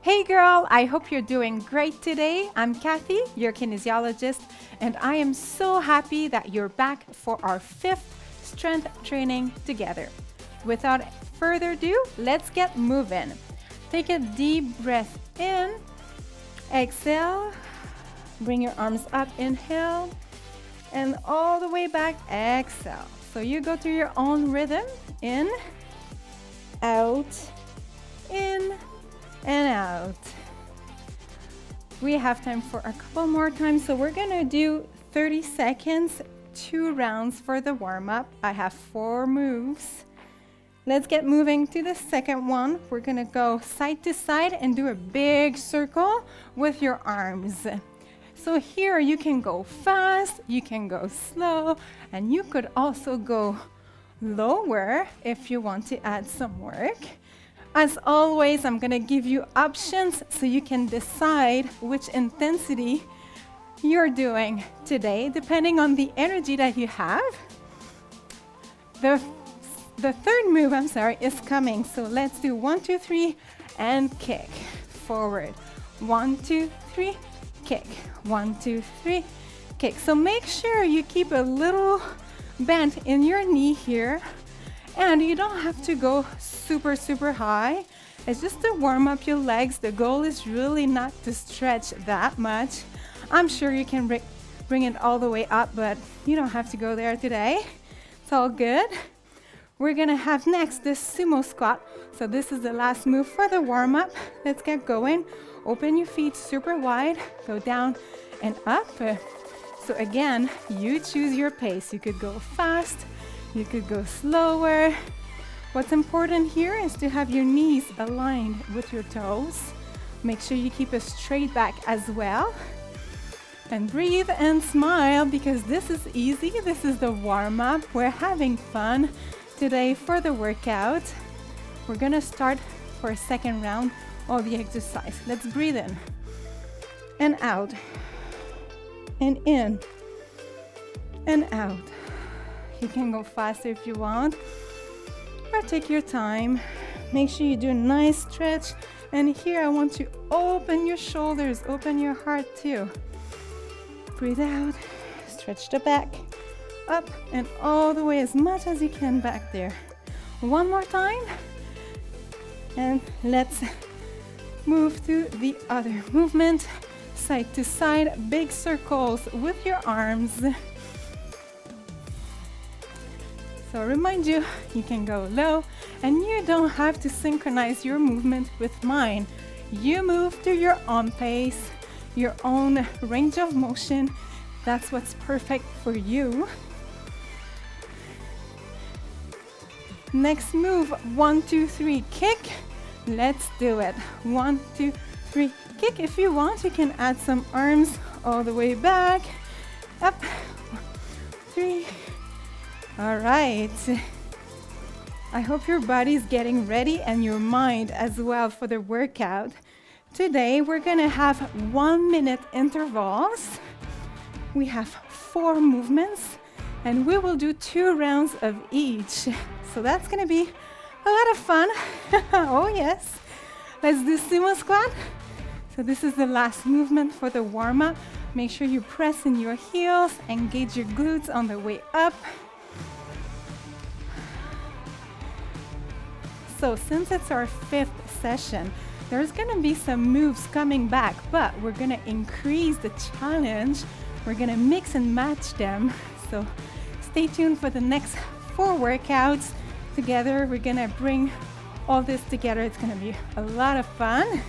Hey girl, I hope you're doing great today. I'm Kathy, your kinesiologist, and I am so happy that you're back for our 5th strength training together. Without further ado, let's get moving. Take a deep breath in, exhale, bring your arms up, inhale, and all the way back, exhale. So you go through your own rhythm, in, out, in, and out. We have time for a couple more times, so we're gonna do 30 seconds, 2 rounds for the warm-up. I have 4 moves. Let's get moving to the second one. We're gonna go side to side and do a big circle with your arms. So here you can go fast, you can go slow, and you could also go lower if you want to add some work. As always, I'm gonna give you options so you can decide which intensity you're doing today, depending on the energy that you have. The third move, is coming. So let's do 1, 2, 3, and kick. Forward. 1, 2, 3, kick. 1, 2, 3, kick. So make sure you keep a little bend in your knee here. And you don't have to go super high. It's just to warm up your legs. The goal is really not to stretch that much. I'm sure you can bring it all the way up, but you don't have to go there today. It's all good. We're gonna have next this Sumo Squat. So this is the last move for the warm-up. Let's get going. Open your feet super wide, go down and up. So again, you choose your pace. You could go fast, you could go slower. What's important here is to have your knees aligned with your toes. Make sure you keep a straight back as well. And breathe and smile because this is easy. This is the warm-up. We're having fun today for the workout. We're gonna start for a second round of the exercise. Let's breathe in and out and in and out. You can go faster if you want, or take your time. Make sure you do a nice stretch. And here I want to open your shoulders, open your heart too. Breathe out, stretch the back, up and all the way as much as you can back there. One more time. And let's move to the other movement. Side to side, big circles with your arms. So remind you, you can go low and you don't have to synchronize your movement with mine. You move to your own pace, your own range of motion. That's what's perfect for you. Next move, 1, 2, 3, kick. Let's do it. 1, 2, 3, kick. If you want, you can add some arms all the way back, up, 1, 3. All right. I hope your body's getting ready and your mind as well for the workout. Today, we're gonna have 1-minute intervals. We have 4 movements and we will do 2 rounds of each. So that's gonna be a lot of fun. Oh yes. Let's do Sumo Squat. So this is the last movement for the warm-up. Make sure you press in your heels, engage your glutes on the way up. So since it's our 5th session, there's gonna be some moves coming back, but we're gonna increase the challenge. We're gonna mix and match them. So stay tuned for the next 4 workouts. Together, we're gonna bring all this together. It's gonna be a lot of fun.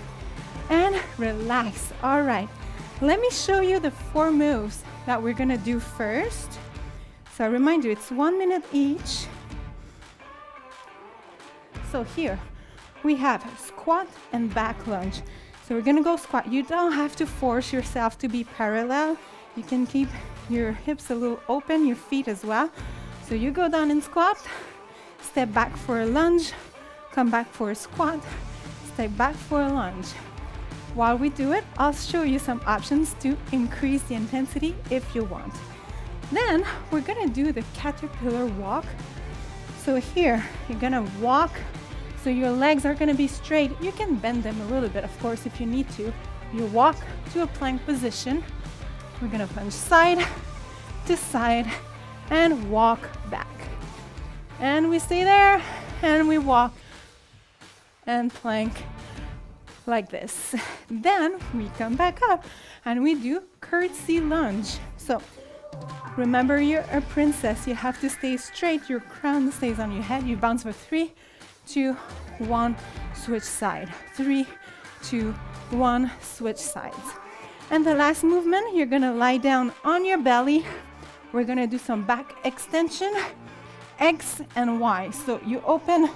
And relax. All right, let me show you the 4 moves that we're gonna do first. So I remind you, it's 1 minute each. So here we have squat and back lunge. So we're gonna go squat. You don't have to force yourself to be parallel. You can keep your hips a little open, your feet as well. So you go down in squat, step back for a lunge, come back for a squat, step back for a lunge. While we do it, I'll show you some options to increase the intensity if you want. Then we're gonna do the caterpillar walk. So here, you're gonna walk So your legs are gonna be straight. You can bend them a little bit, of course, if you need to. You walk to a plank position. We're gonna punch side to side and walk back. And we stay there and we walk and plank like this. Then we come back up and we do curtsy lunge. So remember, you're a princess. You have to stay straight. Your crown stays on your head. You bounce for 3, 2, 1, switch side. 3, 2, 1, switch sides. And the last movement, you're gonna lie down on your belly. We're gonna do some back extension, X and Y. So you open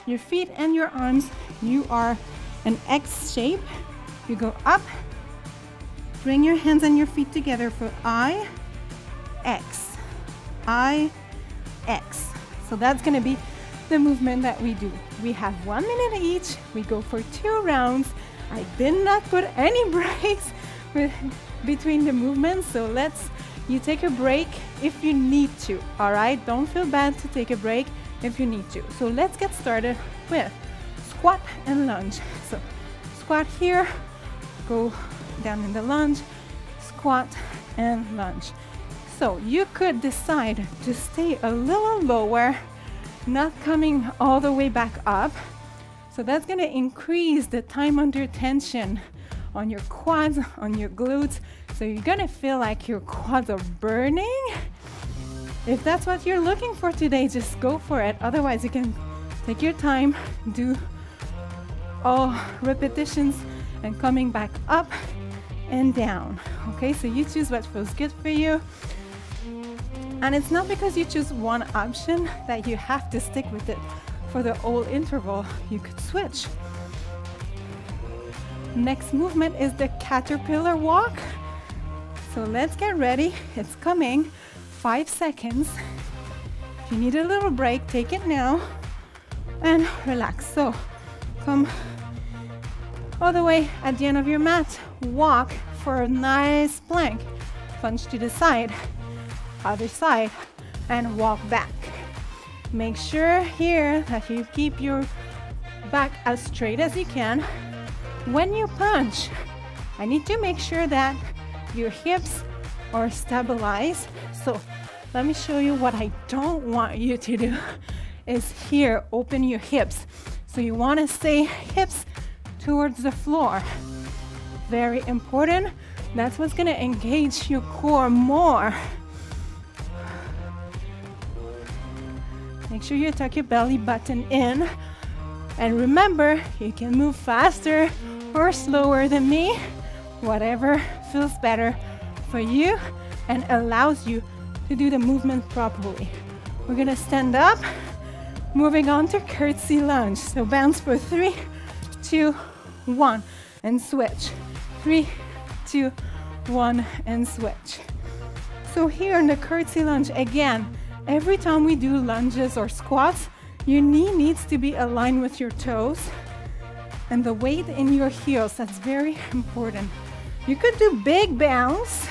your feet and your arms. You are an X shape. You go up, bring your hands and your feet together for I, X, I, X. So that's gonna be the movement that we do. We have 1 minute each. We go for 2 rounds. I did not put any breaks between the movements, so you take a break if you need to, all right? Don't feel bad to take a break if you need to. So let's get started with squat and lunge. So squat here, go down in the lunge, squat and lunge. So you could decide to stay a little lower, not coming all the way back up. So that's gonna increase the time under tension on your quads, on your glutes. So you're gonna feel like your quads are burning. If that's what you're looking for today, just go for it. Otherwise, you can take your time, do all repetitions and coming back up and down. Okay, so you choose what feels good for you. And it's not because you choose one option that you have to stick with it for the whole interval. You could switch. Next movement is the caterpillar walk. So let's get ready. It's coming. 5 seconds. If you need a little break, take it now and relax. So come all the way at the end of your mat. Walk for a nice plank. Punch to the side, other side, and walk back. Make sure here that you keep your back as straight as you can. When you punch, I need to make sure that your hips are stabilized. So let me show you what I don't want you to do is here, open your hips. So you want to stay hips towards the floor. Very important. That's what's going to engage your core more. Make sure you tuck your belly button in. And remember, you can move faster or slower than me, whatever feels better for you and allows you to do the movement properly. We're gonna stand up, moving on to curtsy lunge. So bounce for 3, 2, 1, and switch. 3, 2, 1, and switch. So here in the curtsy lunge, again, every time we do lunges or squats, your knee needs to be aligned with your toes and the weight in your heels. That's very important. You could do big bounce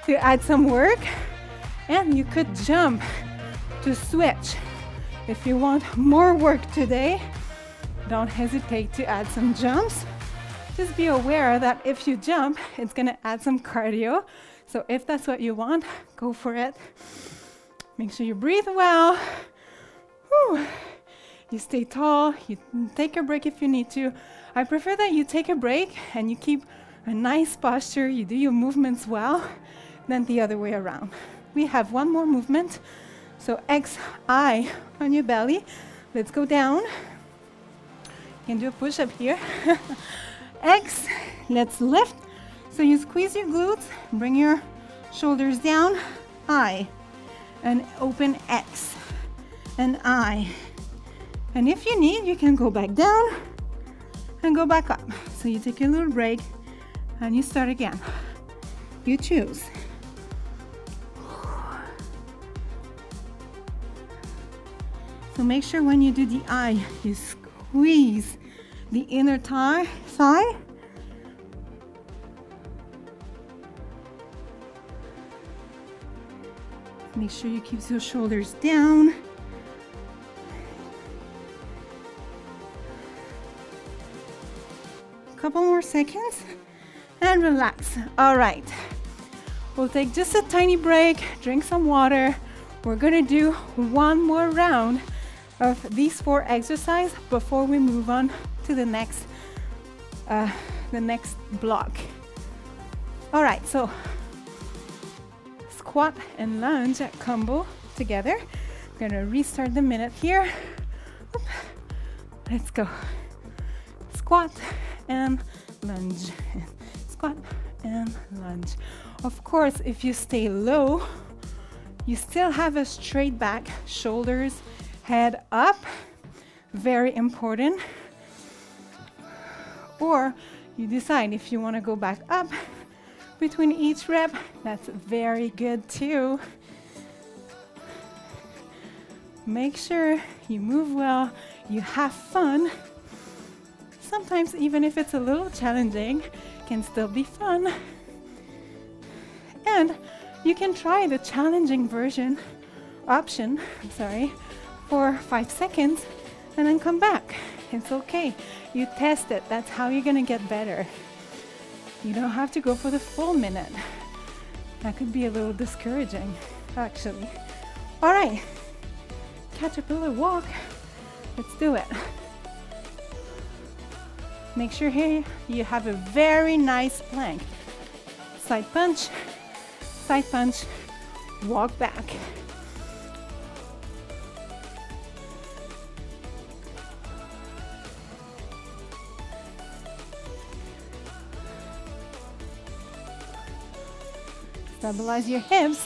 to add some work, and you could jump to switch. If you want more work today, don't hesitate to add some jumps. Just be aware that if you jump, it's gonna add some cardio. So if that's what you want, go for it. Make sure you breathe well. Whew. You stay tall, you take a break if you need to. I prefer that you take a break and you keep a nice posture, you do your movements well, than the other way around. We have one more movement. So X, I on your belly. Let's go down. You can do a push-up here. X, let's lift. So you squeeze your glutes, bring your shoulders down, I, and open X, and I. And if you need, you can go back down and go back up. So you take a little break and you start again. You choose. So make sure when you do the I, you squeeze the inner thigh. Make sure you keep your shoulders down. Couple more seconds and relax. All right. We'll take just a tiny break, drink some water. We're gonna do one more round of these 4 exercises before we move on to the next block. All right, so squat and lunge combo together. I'm gonna restart the minute here. Oop. Let's go. Squat and lunge. Squat and lunge. Of course, if you stay low, you still have a straight back, shoulders, head up. Very important. Or you decide if you want to go back up between each rep. That's very good too. Make sure you move well, you have fun. Sometimes even if it's a little challenging, it can still be fun. And you can try the challenging option, for 5 seconds and then come back. It's okay. You test it. That's how you're gonna get better. You don't have to go for the full minute. That could be a little discouraging, actually. All right, caterpillar walk. Let's do it. Make sure here you have a very nice plank. Side punch, walk back. Stabilize your hips.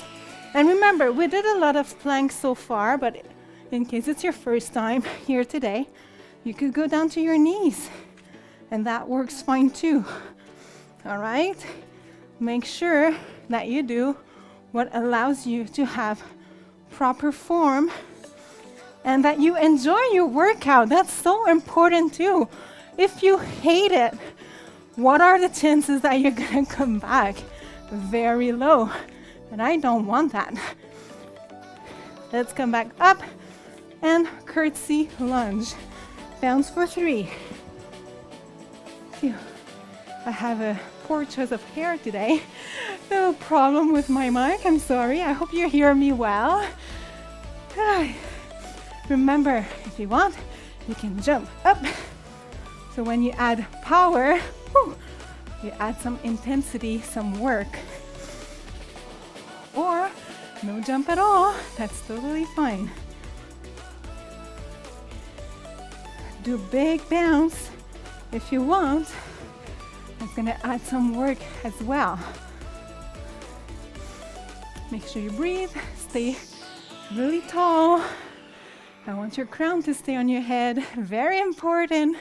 And remember, we did a lot of planks so far, but in case it's your first time here today, you could go down to your knees, and that works fine too. All right? Make sure that you do what allows you to have proper form and that you enjoy your workout. That's so important too. If you hate it, what are the chances that you're gonna come back? Very low, and I don't want that. Let's come back up and curtsy lunge. Bounce for 3. Phew. I have a poor choice of hair today. No problem with my mic, I'm sorry. I hope you hear me well. Remember, if you want, you can jump up. So when you add power, whew, you add some intensity, some work. Or no jump at all, that's totally fine. Do big bounce if you want. It's gonna add some work as well. Make sure you breathe, stay really tall. I want your crown to stay on your head, very important.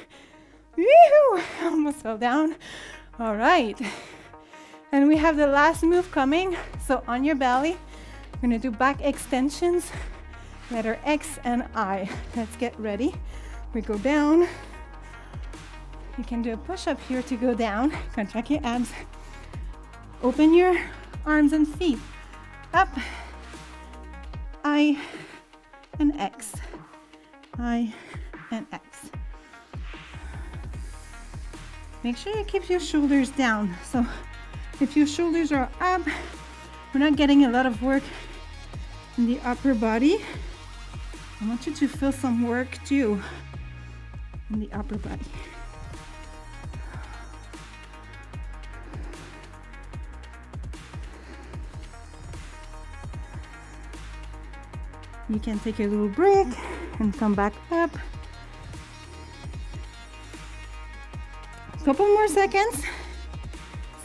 Woo-hoo! Almost fell down. All right, and we have the last move coming. So on your belly, we're gonna do back extensions, letter X and I. Let's get ready. We go down. You can do a push-up here to go down. Contract your abs. Open your arms and feet. Up, I and X. I and X. Make sure you keep your shoulders down. So if your shoulders are up, we're not getting a lot of work in the upper body. I want you to feel some work too in the upper body. You can take a little break and come back up. Couple more seconds.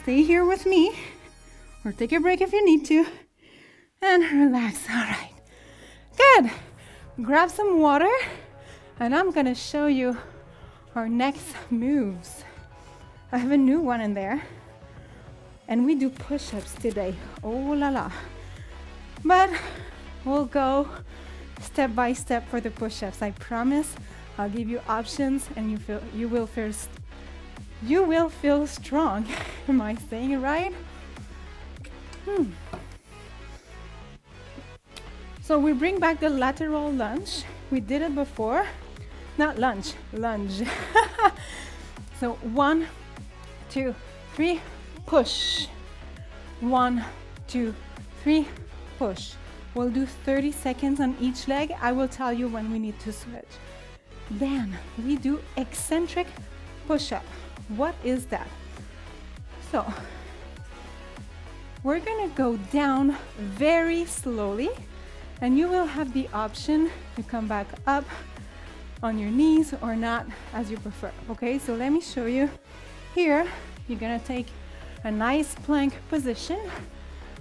Stay here with me, or take a break if you need to, and relax. All right, good. Grab some water, and I'm gonna show you our next moves. I have a new one in there, and we do push-ups today. Oh la la. But we'll go step by step for the push-ups. I promise I'll give you options, and you will feel strong. Am I saying it right? So we bring back the lateral lunge. We did it before. Not lunge, lunge. So 1, 2, 3, push. 1, 2, 3, push. We'll do 30 seconds on each leg. I will tell you when we need to switch. Then we do eccentric push-up. What is that? So we're gonna go down very slowly, and you will have the option to come back up on your knees or not, as you prefer. Okay, so let me show you. Here, you're gonna take a nice plank position,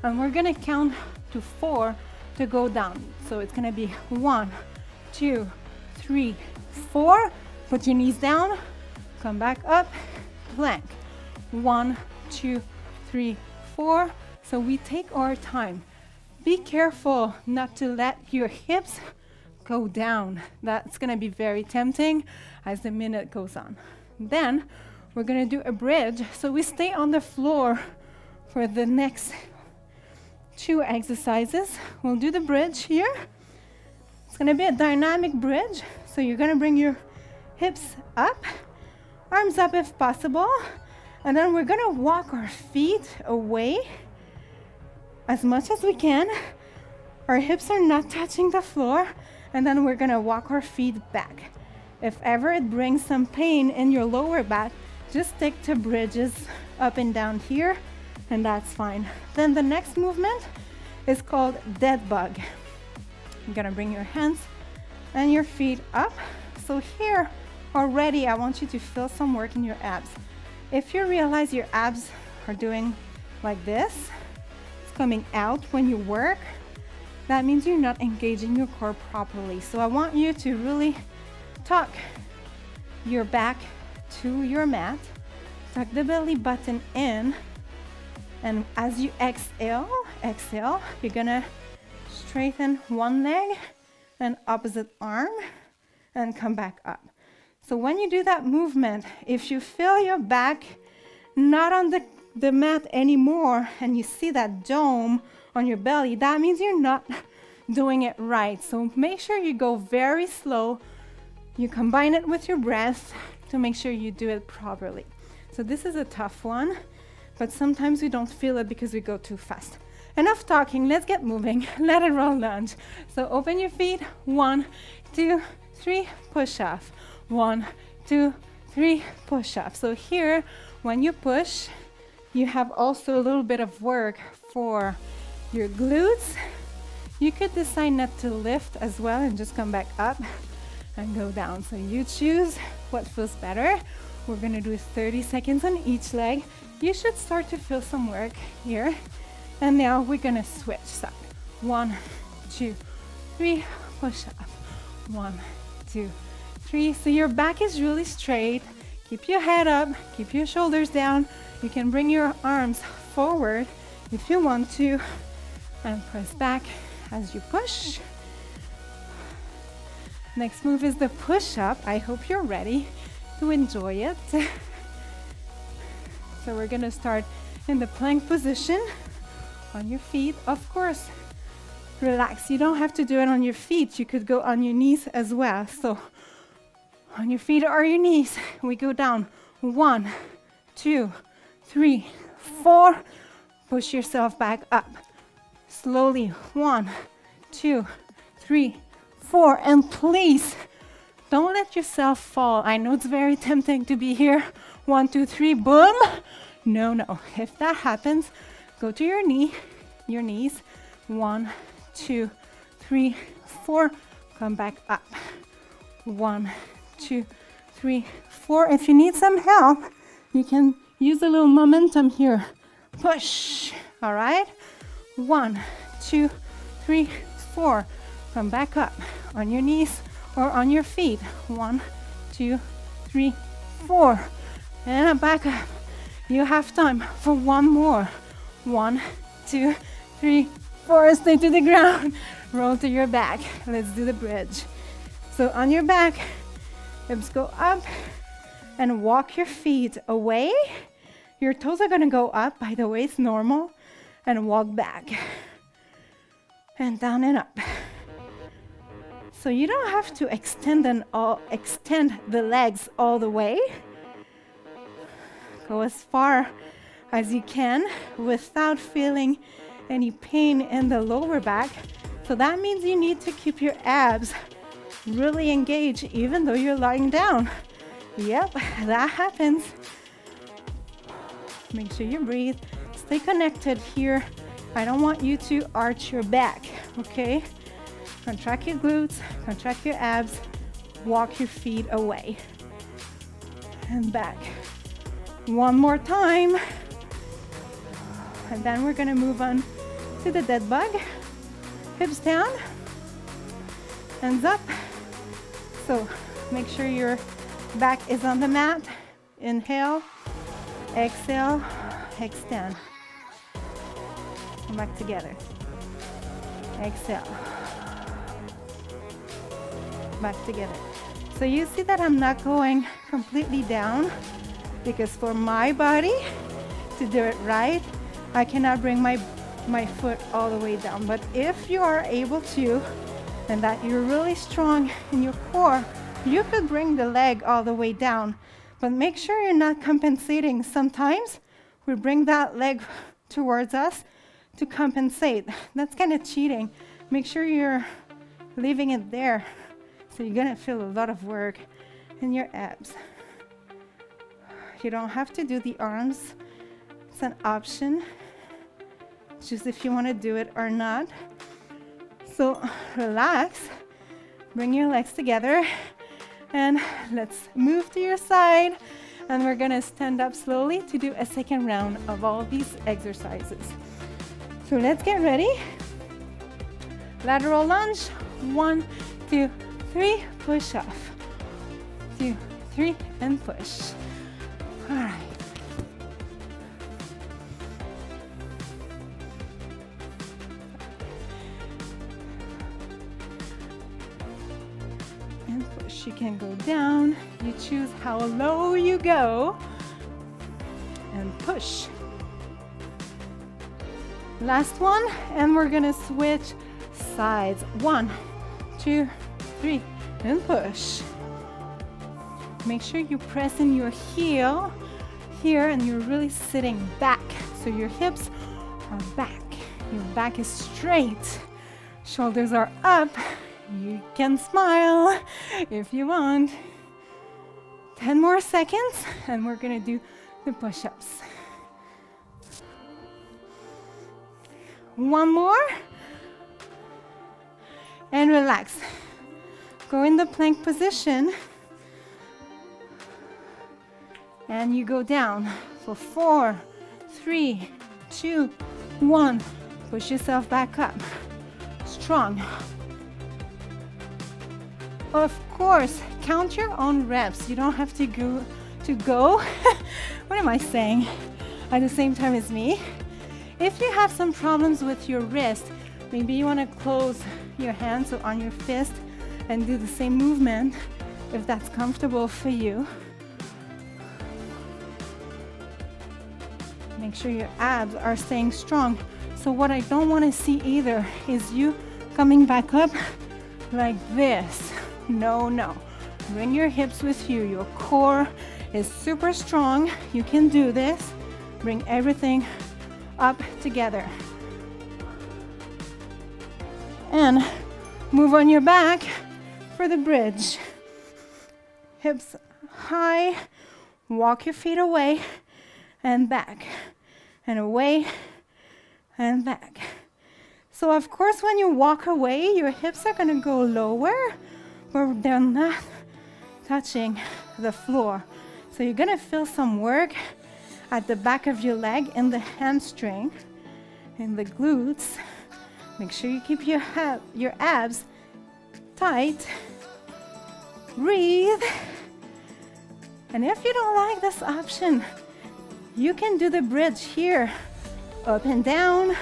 and we're gonna count to 4 to go down. So it's gonna be 1, 2, 3, 4. Put your knees down, come back up, plank. 1, 2, 3, 4. So we take our time. Be careful not to let your hips go down. That's gonna be very tempting as the minute goes on. Then we're gonna do a bridge. So we stay on the floor for the next 2 exercises. We'll do the bridge here. It's gonna be a dynamic bridge. So you're gonna bring your hips up, arms up if possible, and then we're gonna walk our feet away as much as we can. Our hips are not touching the floor, and then we're gonna walk our feet back. If ever it brings some pain in your lower back, just stick to bridges up and down here, and that's fine. Then the next movement is called dead bug. You're gonna bring your hands and your feet up. So here already I want you to feel some work in your abs. If you realize your abs are doing like this, coming out when you work, that means you're not engaging your core properly. So I want you to really tuck your back to your mat, tuck the belly button in, and as you exhale, you're gonna straighten one leg and opposite arm and come back up. So when you do that movement, if you feel your back not on the mat anymore and you see that dome on your belly, that means you're not doing it right. So make sure you go very slow. You combine it with your breath to make sure you do it properly. So this is a tough one, but sometimes we don't feel it because we go too fast. Enough talking, let's get moving. Lateral lunge. So open your feet, 1, 2, 3, push off. 1, 2, 3, push off. So here, when you push, you have also a little bit of work for your glutes. You could decide not to lift as well and just come back up and go down. So you choose what feels better. We're gonna do 30 seconds on each leg. You should start to feel some work here. And now we're gonna switch side. 1, 2, 3, push up. 1, 2, 3. So your back is really straight. Keep your head up, keep your shoulders down. You can bring your arms forward if you want to, and press back as you push. Next move is the push-up. I hope you're ready to enjoy it. So we're gonna start in the plank position on your feet. Of course, relax. You don't have to do it on your feet. You could go on your knees as well. So on your feet or your knees, we go down. 1, 2, 3, 4. Push yourself back up. Slowly. 1, 2, 3, 4. And please, don't let yourself fall. I know it's very tempting to be here. 1, 2, 3, boom. No. If that happens, go to your knees. 1, 2, 3, 4. Come back up. 1, 2, 3, 4. If you need some help, you can use a little momentum here. Push. All right. 1, 2, 3, 4. Come back up on your knees or on your feet. 1, 2, 3, 4. And back up. You have time for one more. 1, 2, 3, 4. Stay to the ground. Roll to your back. Let's do the bridge. So on your back, hips go up and walk your feet away. Your toes are gonna go up, by the way, it's normal. And walk back. And down and up. So you don't have to extend the legs all the way. Go as far as you can without feeling any pain in the lower back. So that means you need to keep your abs really engaged even though you're lying down. Yep, that happens. Make sure you breathe. Stay connected here. I don't want you to arch your back, okay? Contract your glutes, contract your abs, walk your feet away. And back. One more time. And then we're gonna move on to the dead bug. Hips down, hands up. So make sure your back is on the mat. Inhale, exhale, extend. Come back together. Exhale. Back together. So you see that I'm not going completely down, because for my body to do it right, I cannot bring my foot all the way down. But if you are able to, and that you're really strong in your core, you could bring the leg all the way down. But make sure you're not compensating. Sometimes we bring that leg towards us to compensate. That's kind of cheating. Make sure you're leaving it there. So you're gonna feel a lot of work in your abs. You don't have to do the arms. It's an option. Choose if you want to do it or not. So relax, bring your legs together, and let's move to your side. And we're gonna stand up slowly to do a second round of all these exercises. So let's get ready. Lateral lunge, 1, 2, 3, push off. 2, 3, and push. All right. And push. You can go down. You choose how low you go. And push. Last one, and we're gonna switch sides. 1, 2, 3, and push. Make sure you press in your heel here, and you're really sitting back. So your hips are back. Your back is straight. Shoulders are up. You can smile if you want. 10 more seconds, and we're gonna do the push-ups. One more, and relax. Go in the plank position, and you go down for 4, 3, 2, 1. Push yourself back up. Strong. Of course, count your own reps. You don't have to go. What am I saying? At the same time as me. If you have some problems with your wrist, maybe you want to close your hands on your fist and do the same movement if that's comfortable for you. Make sure your abs are staying strong. So what I don't want to see either is you coming back up like this. No, no. Bring your hips with you. Your core is super strong. You can do this. Bring everything up together. And move on your back for the bridge. Hips high. Walk your feet away and back. And away and back. So of course when you walk away, your hips are gonna go lower, but they're not touching the floor. So you're gonna feel some work at the back of your leg, in the hamstring, in the glutes. Make sure you keep your abs tight. Breathe. And if you don't like this option, you can do the bridge here, up and down,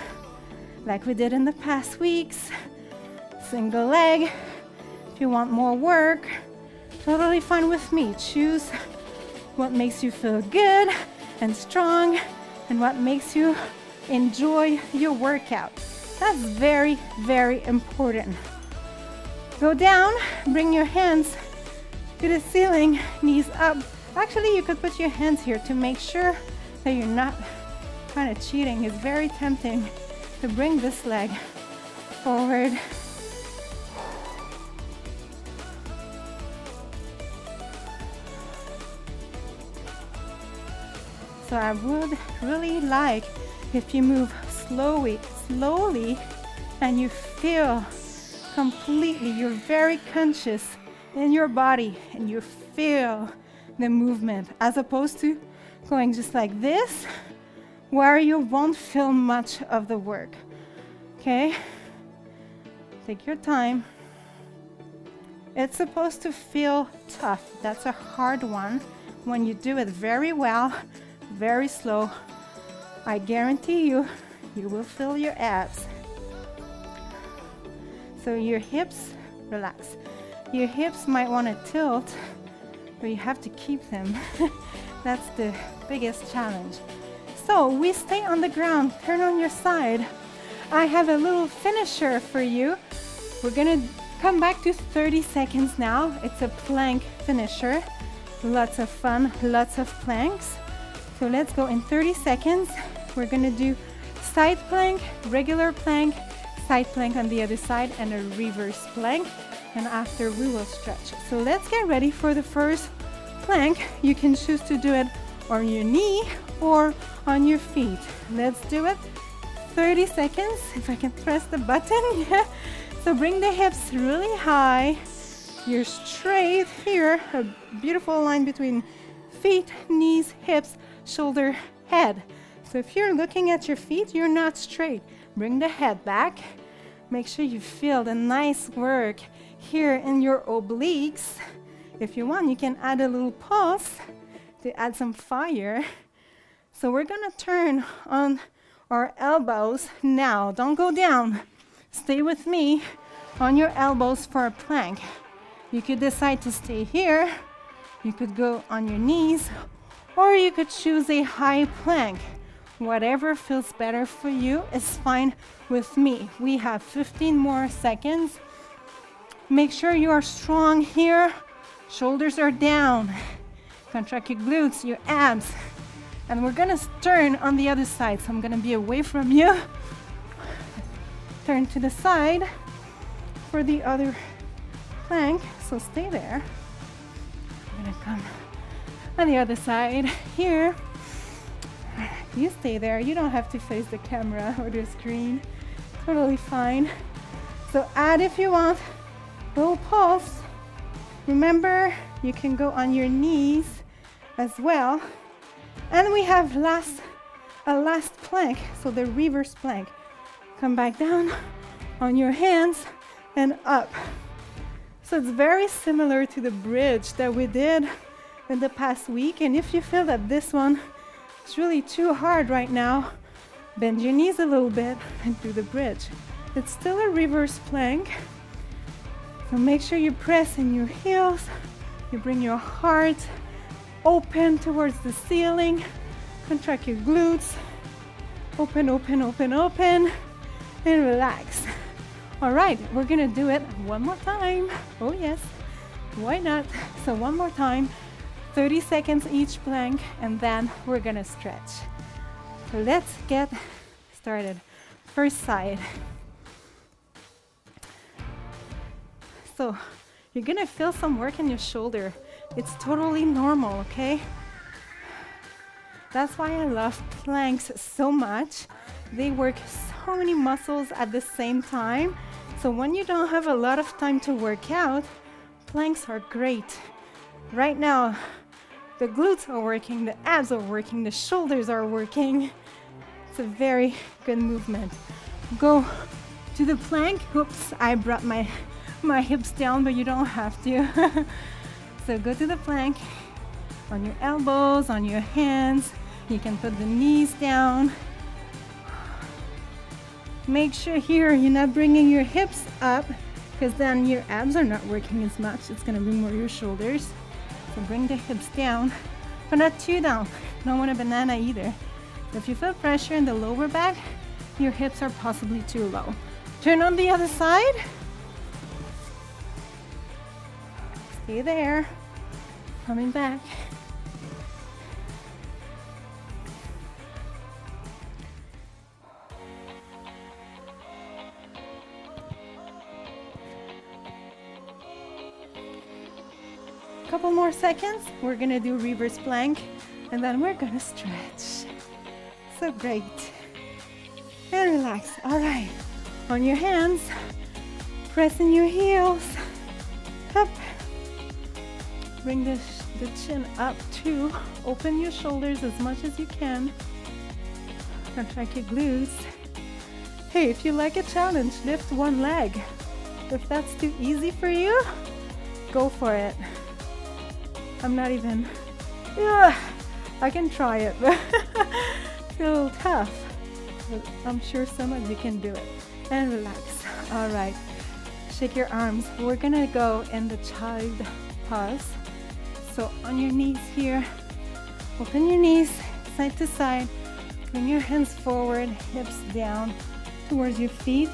like we did in the past weeks. Single leg. If you want more work, totally fine with me. Choose what makes you feel good and strong, and what makes you enjoy your workout. That's very, very important. Go down, bring your hands to the ceiling, knees up, Actually, you could put your hands here to make sure that you're not kind of cheating. It's very tempting to bring this leg forward. So I would really like if you move slowly, and you feel completely, you're very conscious in your body and you feel the movement, as opposed to going just like this, where you won't feel much of the work. Okay? Take your time. It's supposed to feel tough. That's a hard one. When you do it very well, very slow, I guarantee you, you will feel your abs. So your hips, relax. Your hips might want to tilt, but you have to keep them. That's the biggest challenge. So we stay on the ground, turn on your side. I have a little finisher for you. We're gonna come back to 30 seconds now. It's a plank finisher. Lots of fun, lots of planks. So let's go in 30 seconds. We're gonna do side plank, regular plank, side plank on the other side, and a reverse plank. And after we will stretch. So let's get ready for the first plank. You can choose to do it on your knee or on your feet. Let's do it. 30 seconds, if I can press the button. Yeah. So bring the hips really high. You're straight here, a beautiful line between feet, knees, hips, shoulder, head. So if you're looking at your feet, you're not straight. Bring the head back. Make sure you feel the nice work here in your obliques. If you want, you can add a little pulse to add some fire. So we're gonna turn on our elbows now. Don't go down. Stay with me on your elbows for a plank. You could decide to stay here. You could go on your knees, or you could choose a high plank. Whatever feels better for you is fine with me. We have 15 more seconds. Make sure you are strong here. Shoulders are down. Contract your glutes, your abs. And we're gonna turn on the other side. So I'm gonna be away from you. Turn to the side for the other plank. So stay there. I'm gonna come on the other side here. You stay there. You don't have to face the camera or the screen. Totally fine. So add if you want. Little pulse. Remember, you can go on your knees as well. And we have a last plank, so the reverse plank. Come back down on your hands and up. So it's very similar to the bridge that we did in the past week. And if you feel that this one is really too hard right now, bend your knees a little bit and do the bridge. It's still a reverse plank. So make sure you press in your heels. You bring your heart open towards the ceiling. Contract your glutes. Open, open, open, open. And relax. All right, we're gonna do it one more time. Oh yes, why not? So one more time, 30 seconds each plank, and then we're gonna stretch. So let's get started. First side. So you're gonna feel some work in your shoulder. It's totally normal, okay? That's why I love planks so much. They work so many muscles at the same time. So when you don't have a lot of time to work out, planks are great. Right now, the glutes are working, the abs are working, the shoulders are working. It's a very good movement. Go to the plank. Oops, I brought my hips down, but you don't have to. So go to the plank on your elbows, on your hands. You can put the knees down. Make sure here you're not bringing your hips up, because then your abs are not working as much. It's gonna be more your shoulders. So bring the hips down, but not too down. Don't want a banana either. If you feel pressure in the lower back, your hips are possibly too low. Turn on the other side. Stay there. Coming back. couple more seconds. We're gonna do reverse plank, and then we're gonna stretch. So great. And relax. All right. On your hands, pressing your heels up. Bring the chin up too. Open your shoulders as much as you can. Contract your glutes. Hey, if you like a challenge, lift one leg. If that's too easy for you, go for it. I'm not even, I can try it, but it's a little tough. But I'm sure some of you can do it. And relax. All right. Shake your arms. We're gonna go in the child pose. So on your knees here, open your knees side to side. Bring your hands forward, hips down towards your feet.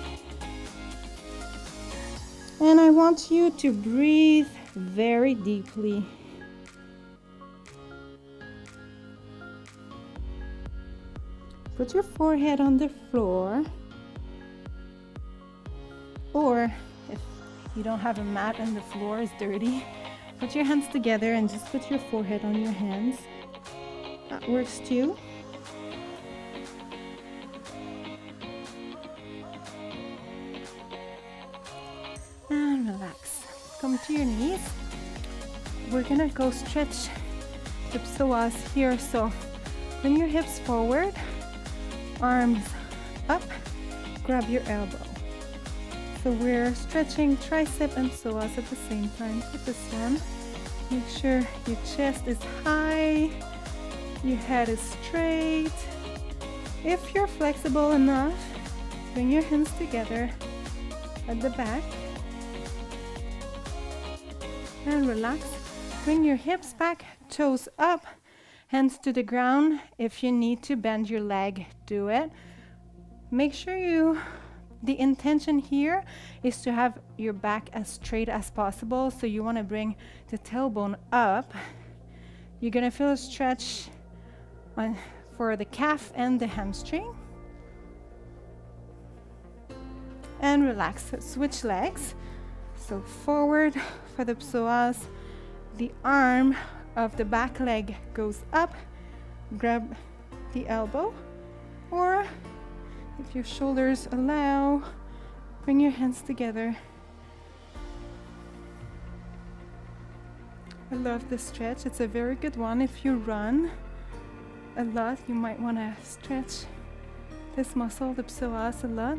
And I want you to breathe very deeply. Put your forehead on the floor, or if you don't have a mat and the floor is dirty, put your hands together and just put your forehead on your hands. That works too. And relax. Come to your knees. We're gonna go stretch the psoas here. So bring your hips forward, arms up, grab your elbow. So we're stretching tricep and psoas at the same time. Put this one. Make sure your chest is high, your head is straight. If you're flexible enough, bring your hands together at the back and relax. Bring your hips back, toes up, hands to the ground. If you need to bend your leg, do it. Make sure the intention here is to have your back as straight as possible. So you want to bring the tailbone up. You're going to feel a stretch for the calf and the hamstring. And relax. Switch legs. So forward for the psoas. The arm of the back leg goes up. Grab the elbow. Or if your shoulders allow, bring your hands together. I love this stretch. It's a very good one. If you run a lot, you might want to stretch this muscle, the psoas, a lot.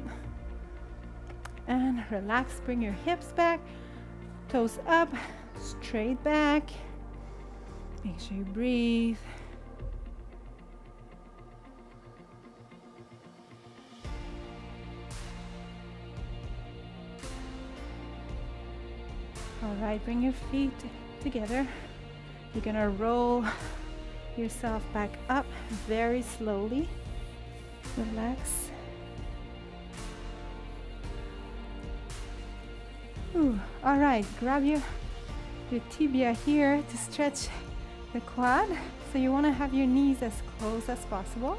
And relax. Bring your hips back, toes up, straight back. Make sure you breathe. All right, bring your feet together. You're gonna roll yourself back up very slowly. Relax. All right, grab your tibia here to stretch the quad. So you wanna have your knees as close as possible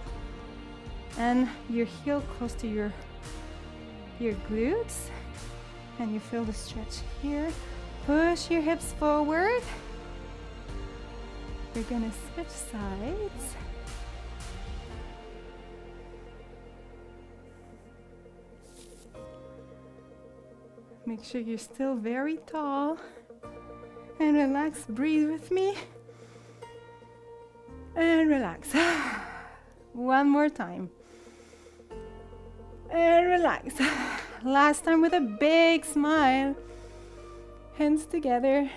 and your heel close to your glutes. And you feel the stretch here. Push your hips forward. We're gonna switch sides. Make sure you're still very tall. And relax, breathe with me. And relax. One more time. And relax. Last time with a big smile. Hands together.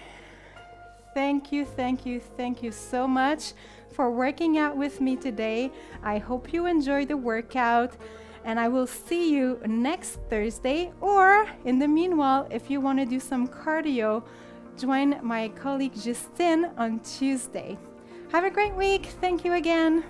Thank you, thank you, thank you so much for working out with me today. I hope you enjoyed the workout, and I will see you next Thursday, or in the meanwhile, if you want to do some cardio, join my colleague Justine on Tuesday. Have a great week. Thank you again.